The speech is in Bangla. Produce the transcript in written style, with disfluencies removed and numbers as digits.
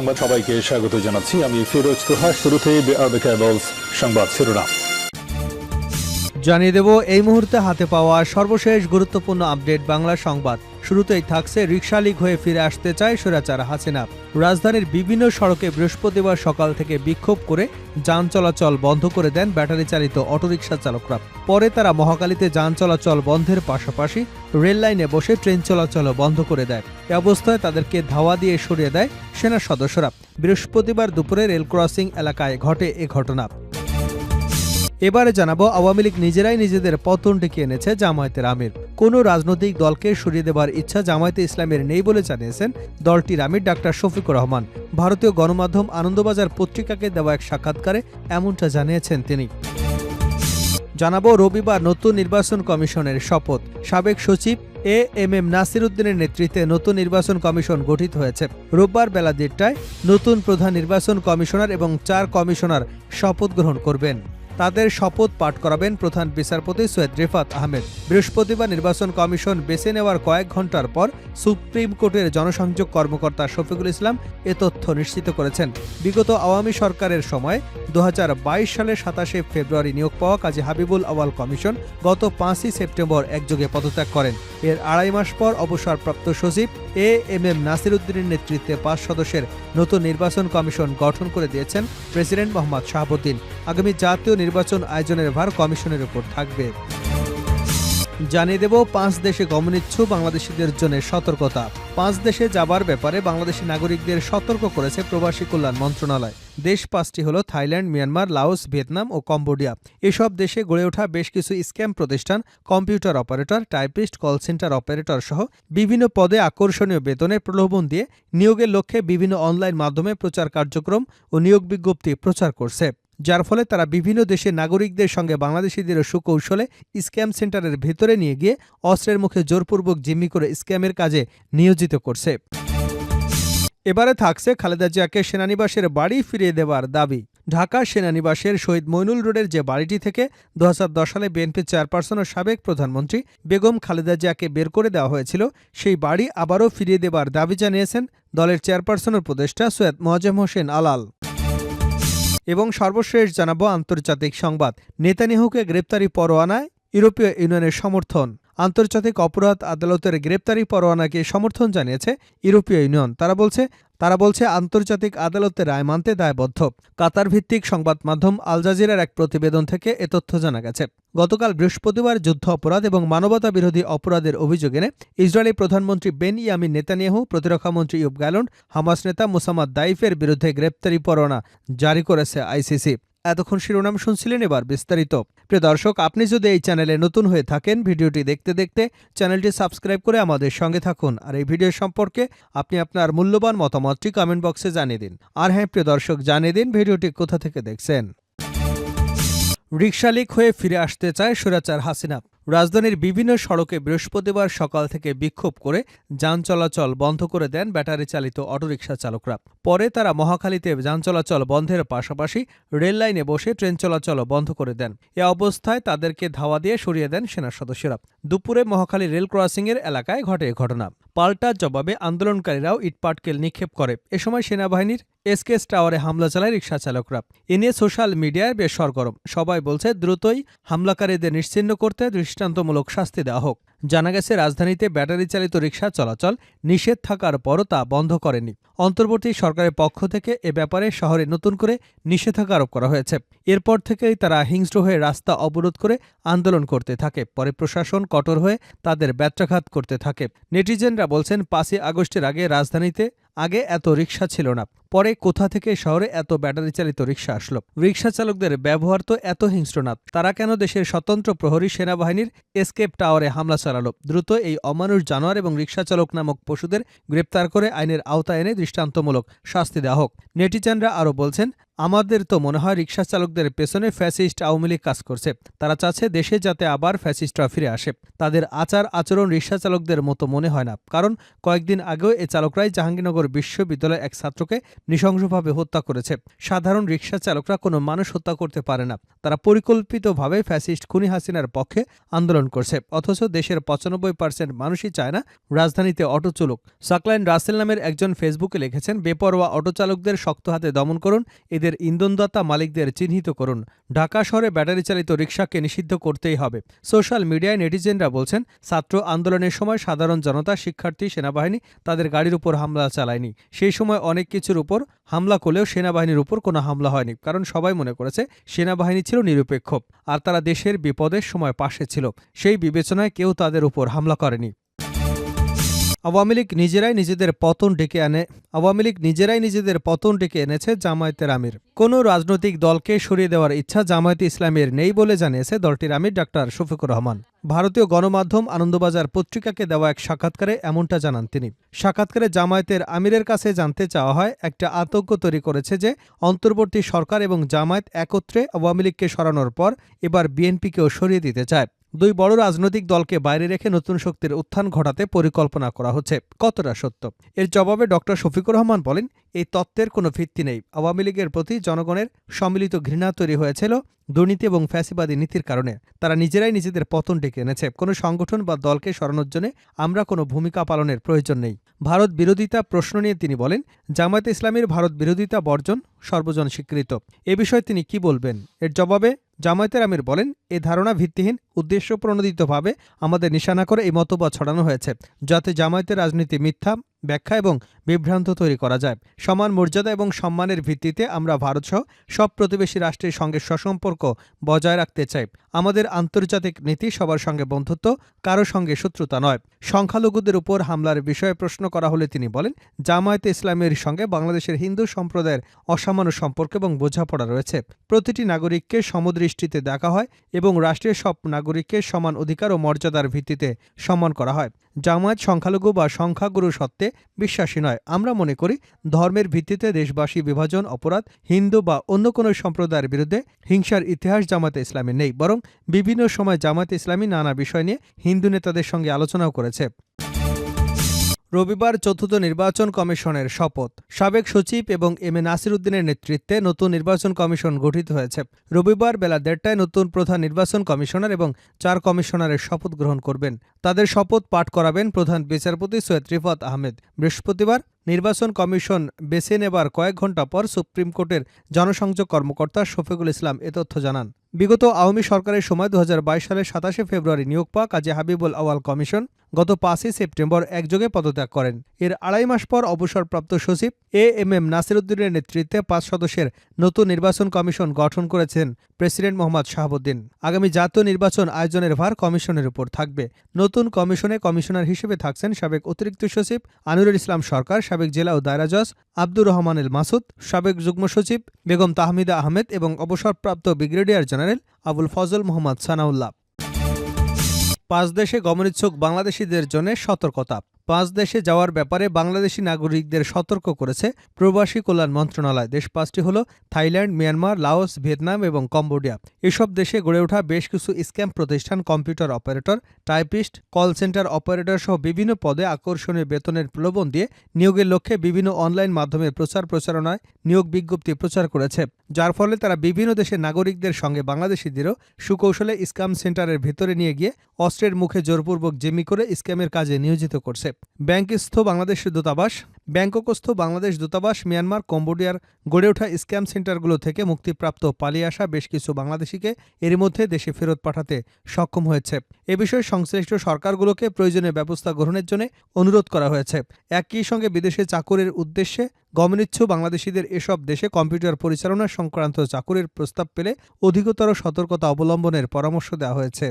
সংবাদ সবাইকে স্বাগত জানাচ্ছি। আমি ফিরোজ তোহা। শুরুতেই সংবাদ শিরোনাম জানিয়ে দেব এই মুহূর্তে হাতে পাওয়া সর্বশেষ গুরুত্বপূর্ণ আপডেট বাংলা সংবাদ। শুরুতেই থাকছে রিকশা লীগ হয়ে ফিরে আসতে চায় স্বৈরাচার হাসিনা। রাজধানীর বিভিন্ন সড়কে বৃহস্পতিবার সকাল থেকে বিক্ষোভ করে যান চলাচল বন্ধ করে দেন ব্যাটারি চালিত অটোরিকশা চালকরা। পরে তারা মহাখালীতে যান চলাচল বন্ধের পাশাপাশি রেল লাইনে বসে ট্রেন চলাচলও বন্ধ করে দেয়। এ অবস্থায় তাদেরকে ধাওয়া দিয়ে সরিয়ে দেয় সেনা সদস্যরা। বৃহস্পতিবার দুপুরে রেল ক্রসিং এলাকায় ঘটে এ ঘটনা। এবারে জানাবো, আওয়ামী লীগ নিজেরাই নিজেদের পতন ডেকে এনেছে জামায়াতের আমির। কোনো রাজনৈতিক দলকে সরিয়ে দেবার ইচ্ছা জামায়াতে ইসলামের নেই বলে জানিয়েছেন দলটির আমির ডাক্তার শফিকুর রহমান। ভারতীয় গণমাধ্যম আনন্দবাজার পত্রিকাকে দেওয়া এক সাক্ষাৎকারে এমনটা জানিয়েছেন তিনি। জানাবো, রবিবার নতুন নির্বাচন কমিশনের শপথ। সাবেক সচিব এএমএম নাসির উদ্দিনের নেতৃত্বে নতুন নির্বাচন কমিশন গঠিত হয়েছে। রোববার বেলা 1টায় নতুন প্রধান নির্বাচন কমিশনার এবং 4 কমিশনার শপথ গ্রহণ করবেন। তাদের শপথ পাঠ করাবেন প্রধান বিচারপতি সৈয়দ রেফাত আহমেদ। বৃহস্পতিবার নির্বাচন কমিশন বেছে নেওয়ার কয়েক ঘণ্টার পর সুপ্রিম কোর্টের জনসংযোগ কর্মকর্তা শফিকুল ইসলাম এ তথ্য নিশ্চিত করেছেন। বিগত আওয়ামী সরকারের সময় 2022 সালের 27 ফেব্রুয়ারি নিয়োগ পাওয়া কাজী হাবিবুল আওয়াল কমিশন গত 5ই সেপ্টেম্বর একযোগে পদত্যাগ করেন। এর আড়াই মাস পর অবসরপ্রাপ্ত সচিব এএমএম নাসির উদ্দিনের নেতৃত্বে 5 সদস্যের নতুন নির্বাচন কমিশন গঠন করে দিয়েছেন প্রেসিডেন্ট মোহাম্মদ শাহাবুদ্দিন। আগামী জাতীয় নির্বাচন আয়োজনের ভার কমিশনের উপর থাকবে। জানিয়ে দেব, 5 দেশে গমনিচ্ছু বাংলাদেশিদের জন্য সতর্কতা। 5 দেশে যাবার ব্যাপারে বাংলাদেশি নাগরিকদের সতর্ক করেছে প্রবাসী কল্যাণ মন্ত্রণালয়। দেশ 5টি হল থাইল্যান্ড, মিয়ানমার, লাওস, ভিয়েতনাম ও কম্বোডিয়া। এসব দেশে গড়ে ওঠা বেশ কিছু স্ক্যাম প্রতিষ্ঠান computer operator, typist, call centre operator সহ বিভিন্ন পদে আকর্ষণীয় বেতনে প্রলোভন দিয়ে নিয়োগের লক্ষ্যে বিভিন্ন অনলাইন মাধ্যমে প্রচার কার্যক্রম ও নিয়োগ বিজ্ঞপ্তি প্রচার করছে, যার ফলে তারা বিভিন্ন দেশের নাগরিকদের সঙ্গে বাংলাদেশিদের সুকৌশলে স্ক্যাম সেন্টারের ভেতরে নিয়ে গিয়ে অস্ত্রের মুখে জোরপূর্বক জিম্মি করে স্ক্যামের কাজে নিয়োজিত করছে। এবারে থাকছে খালেদা জিয়াকে সেনানিবাসের বাড়ি ফিরিয়ে দেওয়ার দাবি। ঢাকা সেনানিবাসের শহীদ মইনুল রোডের যে বাড়িটি থেকে 2010 সালে বিএনপি চেয়ারপারসন ও সাবেক প্রধানমন্ত্রী বেগম খালেদা জিয়াকে বের করে দেওয়া হয়েছিল, সেই বাড়ি আবারও ফিরিয়ে দেবার দাবি জানিয়েছেন দলের চেয়ারপারসন উপদেষ্টা সৈয়দ মোয়াজ্জেম হোসেন আলাল। এবং সর্বশেষ জানাবো আন্তর্জাতিক সংবাদ। নেতানিয়াহুকে গ্রেপ্তারি পরোয়ানায় ইউরোপীয় ইউনিয়নের সমর্থন। আন্তর্জাতিক অপরাধ আদালতের গ্রেপ্তারি পরোয়ানাকে সমর্থন জানিয়েছে ইউরোপীয় ইউনিয়ন। তারা বলছে আন্তর্জাতিক আদালতের রায় মানতে দায়বদ্ধ। কাতার ভিত্তিক সংবাদ মাধ্যম আল জাজিরার এক প্রতিবেদন থেকে এ তথ্য জানা গেছে। গতকাল বৃহস্পতিবার যুদ্ধ অপরাধ এবং মানবতা বিরোধী অপরাধের অভিযোগ এনে ইসরায়েলি প্রধানমন্ত্রী বেনইয়ামিন নেতানিয়াহু, প্রতিরক্ষামন্ত্রী ইয়োব গ্যালন্ট, হামাস নেতা মুসাম্মাদ দাইফের বিরুদ্ধে গ্রেপ্তারি পরোয়ানা জারি করেছে আইসিসি। এতক্ষণ শিরোনাম শুনছিলেন, এবার বিস্তারিত। প্রিয় দর্শক, আপনি যদি এই চ্যানেলে নতুন হয়ে থাকেন, ভিডিওটি দেখতে দেখতে চ্যানেলটি সাবস্ক্রাইব করে আমাদের সঙ্গে থাকুন। আর এই ভিডিও সম্পর্কে আপনি আপনার মূল্যবান মতামতটি কমেন্ট বক্সে জানিয়ে দিন। আর হ্যাঁ প্রিয় দর্শক, জানিয়ে দিন ভিডিওটি কোথা থেকে দেখছেন। রিকশা লীগ হয়ে ফিরে আসতে চায় স্বৈরাচার হাসিনা। রাজধানীর বিভিন্ন সড়কে বৃহস্পতিবার সকাল থেকে বিক্ষোভ করে যান চলাচল বন্ধ করে দেন ব্যাটারি চালিত অটোরিকশা চালকরা। পরে তারা মহাখালীতে যান চলাচল বন্ধের পাশাপাশি রেল লাইনে বসে ট্রেন চলাচল বন্ধ করে দেন। এ অবস্থায় তাদেরকে ধাওয়া দিয়ে সরিয়ে দেন সেনা সদস্যরা। দুপুরে মহাখালী রেল ক্রসিংয়ের এলাকায় ঘটে ঘটনা। পাল্টা জবাবে আন্দোলনকারীরাও ইটপাটকেল নিক্ষেপ করে। এ সময় সেনাবাহিনীর এসকেএস টাওয়ারে হামলা চালায় রিকশা চালকরা। এ নিয়ে সোশ্যাল মিডিয়ায় বেশ সরগরম। সবাই বলছে দ্রুতই হামলাকারীদের নিশ্চিহ্ন করতে দৃষ্টান্তমূলক শাস্তি দেওয়া হোক। জানা গেছে, রাজধানীতে ব্যাটারি চালিত রিকশা চলাচল নিষেধ থাকার পরও তা বন্ধ করেনি। অন্তর্বর্তী সরকারের পক্ষ থেকে এ ব্যাপারে শহরে নতুন করে নিষেধাজ্ঞা আরোপ করা হয়েছে। এরপর থেকেই তারা হিংস্র হয়ে রাস্তা অবরোধ করে আন্দোলন করতে থাকে। পরে প্রশাসন কঠোর হয়ে তাদের ব্যত্রাঘাত করতে থাকে। নেটিজেনরা বলছেন, 5ই আগস্টের আগে রাজধানীতে এত রিকশা ছিল না, পরে কোথা থেকে শহরে এত ব্যাটারি চালিত রিকশা আসলো? রিকশা চালকদের ব্যবহার তো এত হিংস্র না, তারা কেন দেশের স্বতন্ত্র প্রহরী সেনাবাহিনীর এসকেপ টাওয়ারে হামলা চালালো? দ্রুত এই অমানুষ জানোয়ার এবং রিকশা চালক নামক পশুদের গ্রেপ্তার করে আইনের আওতায় এনে দৃষ্টান্তমূলক শাস্তি দেওয়া হোক। নেটিজেনরা আরও বলছেন, আমাদের তো মনে হয় রিকশা চালকদের পেছনে ফ্যাসিস্ট আওয়ামী লীগ কাজ করছে। তারা চাচ্ছে দেশে যাতে আবার ফ্যাসিস্টরা ফিরে আসে। তাদের আচার আচরণ রিকশা চালকদের মতো মনে হয় না, কারণ কয়েকদিন আগেও এ চালকরাই জাহাঙ্গীরনগর বিশ্ববিদ্যালয়ের এক ছাত্রকে নৃশংসভাবে হত্যা করেছে। সাধারণ রিকশা চালকরা কোনো মানুষ হত্যা করতে পারে না। তারা পরিকল্পিতভাবে ফ্যাসিস্ট খুনি হাসিনার পক্ষে আন্দোলন করছে, অথচ দেশের ৯৫% মানুষই চায় না রাজধানীতে অটো চলুক। সাকলাইন রাসেল নামের একজন ফেসবুকে লিখেছেন, বেপরোয়া অটো চালকদের শক্ত হাতে দমন করুন, এদের ইন্ধনদাতা মালিকদের চিহ্নিত করুন। ঢাকা শহরে ব্যাটারি চালিত রিকশাকে নিষিদ্ধ করতেই হবে। সোশ্যাল মিডিয়ায় নেটিজেনরা বলছেন, ছাত্র আন্দোলনের সময় সাধারণ জনতা, শিক্ষার্থী, সেনাবাহিনী তাদের গাড়ির উপর হামলা চালায়নি। সেই সময় অনেক কিছুর উপর হামলা করলেও সেনাবাহিনীর উপর কোনো হামলা হয়নি, কারণ সবাই মনে করেছে সেনাবাহিনী ছিল নিরপেক্ষ আর তারা দেশের বিপদের সময় পাশে ছিল। সেই বিবেচনায় কেউ তাদের উপর হামলা করেনি। আওয়ামী লীগ নিজেরাই নিজেদের পতন ডেকে এনেছে জামায়াতের আমির। কোনো রাজনৈতিক দলকে সরিয়ে দেওয়ার ইচ্ছা জামায়াতে ইসলামের নেই বলে জানিয়েছে দলটির আমির ডাক্তার শফিকুর রহমান। ভারতীয় গণমাধ্যম আনন্দবাজার পত্রিকাকে দেওয়া এক সাক্ষাৎকারে এমনটা জানান তিনি। সাক্ষাৎকারে জামায়াতের আমিরের কাছে জানতে চাওয়া হয়, একটা আতঙ্ক তৈরি করেছে যে অন্তর্বর্তী সরকার এবং জামায়াত একত্রে আওয়ামী লীগকে সরানোর পর এবার বিএনপিকেও সরিয়ে দিতে চায়। দুই বড় রাজনৈতিক দলকে বাইরে রেখে নতুন শক্তির উত্থান ঘটাতে পরিকল্পনা করা হচ্ছে। কতটা সত্য? এর জবাবে ডক্টর শফিকুর রহমান বলেন, এই তত্ত্বের কোনো ভিত্তি নেই। আওয়ামী লীগের প্রতি জনগণের সম্মিলিত ঘৃণা তৈরি হয়েছিল দুর্নীতি এবং ফ্যাসিবাদী নীতির কারণে। তারা নিজেরাই নিজেদের পতন ডেকে এনেছে। কোনো সংগঠন বা দলকে সরানোর জন্য আমরা কোনো ভূমিকা পালনের প্রয়োজন নেই। ভারত বিরোধিতা প্রশ্ন নিয়ে তিনি বলেন, জামায়াতে ইসলামীর ভারত বিরোধিতা বর্জন সর্বজন স্বীকৃত। এ বিষয়ে তিনি কি বলবেন? এর জবাবে জামায়াতের আমির বলেন, এ ধারণা ভিত্তিহীন, উদ্দেশ্যপ্রণোদিতভাবে আমাদের নিশানা করে এই মতবাদ ছড়ানো হয়েছে, যাতে জামায়াতের রাজনীতি মিথ্যা ব্যাখ্যা এবং বিভ্রান্ত তৈরি করা যায়। সমান মর্যাদা এবং সম্মানের ভিত্তিতে আমরা ভারতসহ সব প্রতিবেশী রাষ্ট্রের সঙ্গে সুসম্পর্ক বজায় রাখতে চাই। আমাদের আন্তর্জাতিক নীতি সবার সঙ্গে বন্ধুত্ব, কারো সঙ্গে শত্রুতা নয়। সংখ্যালঘুদের উপর হামলার বিষয়ে প্রশ্ন করা হলে তিনি বলেন, জামায়াতে ইসলামের সঙ্গে বাংলাদেশের হিন্দু সম্প্রদায়ের অসামান্য সম্পর্ক এবং বোঝাপড়া রয়েছে। প্রতিটি নাগরিককে সমদৃষ্টিতে দেখা হয় এবং রাষ্ট্রের সব নাগরিককে সমান অধিকার ও মর্যাদার ভিত্তিতে সম্মান করা হয়। জামায়াত সংখ্যালঘু বা সংখ্যাগুরু সত্ত্বে বিশ্বাসী নয়। আমরা মনে করি ধর্মের ভিত্তিতে দেশবাসী বিভাজন অপরাধ। হিন্দু বা অন্য কোনো সম্প্রদায়ের বিরুদ্ধে হিংসার ইতিহাস জামায়াতে ইসলামী নেই, বরং বিভিন্ন সময় জামায়াতে ইসলামী নানা বিষয় নিয়ে হিন্দু নেতাদের সঙ্গে আলোচনাও করেছে। রবিবার চতুর্থ নির্বাচন কমিশনের শপথ। সাবেক সচিব এবং এম এ নাসির উদ্দিনের নেতৃত্বে নতুন নির্বাচন কমিশন গঠিত হয়েছে। রবিবার বেলা ১:৩০টায় নতুন প্রধান নির্বাচন কমিশনার এবং ৪ কমিশনারের শপথ গ্রহণ করবেন। তাদের শপথ পাঠ করাবেন প্রধান বিচারপতি সৈয়দ রিফাত আহমেদ। বৃহস্পতিবার নির্বাচন কমিশন বেছে নেবার কয়েক ঘণ্টা পর সুপ্রিম কোর্টের জনসংযোগ কর্মকর্তা শফিকুল ইসলাম এ তথ্য জানান। বিগত আওয়ামী সরকারের সময় ২০২২ সালের ২৭শে ফেব্রুয়ারি নিয়োগ পাওয়া কাজী হাবিবুল আওয়াল কমিশন গত ৫ই সেপ্টেম্বর একযোগে পদত্যাগ করেন। এর আড়াই মাস পর অবসরপ্রাপ্ত সচিব এম নাসির উদ্দিনের নেতৃত্বে ৫ সদস্যের নতুন নির্বাচন কমিশন গঠন করেছেন প্রেসিডেন্ট মোহাম্মদ শাহাবুদ্দিন। আগামী জাতীয় নির্বাচন আয়োজনের ভার কমিশনের উপর থাকবে। নতুন কমিশনে কমিশনার হিসেবে থাকছেন সাবেক অতিরিক্ত সচিব আনুরুল ইসলাম সরকার, সাবেক জেলা ও দায়রা জজ আব্দুর রহমান এল মাসুদ, সাবেক যুগ্ম সচিব বেগম তাহমিদা আহমেদ এবং অবসরপ্রাপ্ত ব্রিগেডিয়ার জেনারেল আবুল ফজল মোহাম্মদ সানাউল্লাহ। ৫ দেশে গমনিচ্ছুক বাংলাদেশিদের জন্য সতর্কতা। ৫ দেশে যাওয়ার ব্যাপারে বাংলাদেশি নাগরিকদের সতর্ক করেছে প্রবাসী কল্যাণ মন্ত্রণালয়। দেশ ৫টি হল থাইল্যান্ড, মিয়ানমার, লাওস, ভিয়েতনাম এবং কম্বোডিয়া। এসব দেশে গড়ে ওঠা বেশ কিছু স্ক্যাম প্রতিষ্ঠান computer operator, typist, call centre operator সহ বিভিন্ন পদে আকর্ষণীয় বেতনের প্রলোভন দিয়ে নিয়োগের লক্ষ্যে বিভিন্ন অনলাইন মাধ্যমে প্রচারণায় নিয়োগ বিজ্ঞপ্তি প্রচার করেছে, যার ফলে তারা বিভিন্ন দেশের নাগরিকদের সঙ্গে বাংলাদেশিদেরও সুকৌশলে স্ক্যাম সেন্টারের ভেতরে নিয়ে গিয়ে অস্ত্রের মুখে জোরপূর্বক জিম্মি করে স্ক্যামের কাজে নিয়োজিত করছে। ব্যাংকস্থ বাংলাদেশ দূতাবাস মিয়ানমার, কম্বোডিয়ার গড়ে ওঠা স্ক্যাম সেন্টারগুলো থেকে মুক্তিপ্রাপ্ত পালিয়ে আসা বেশ কিছু বাংলাদেশিকে এর মধ্যে দেশে ফেরত পাঠাতে সক্ষম হয়েছে। এ বিষয়ে সংশ্লিষ্ট সরকারগুলোকে প্রয়োজনীয় ব্যবস্থা গ্রহণের জন্য অনুরোধ করা হয়েছে। একই সঙ্গে বিদেশে চাকুরির উদ্দেশ্যে গমনিচ্ছু বাংলাদেশিদের এসব দেশে কম্পিউটার পরিচালনা সংক্রান্ত চাকুরির প্রস্তাব পেলে অধিকতর সতর্কতা অবলম্বনের পরামর্শ দেওয়া হয়েছে।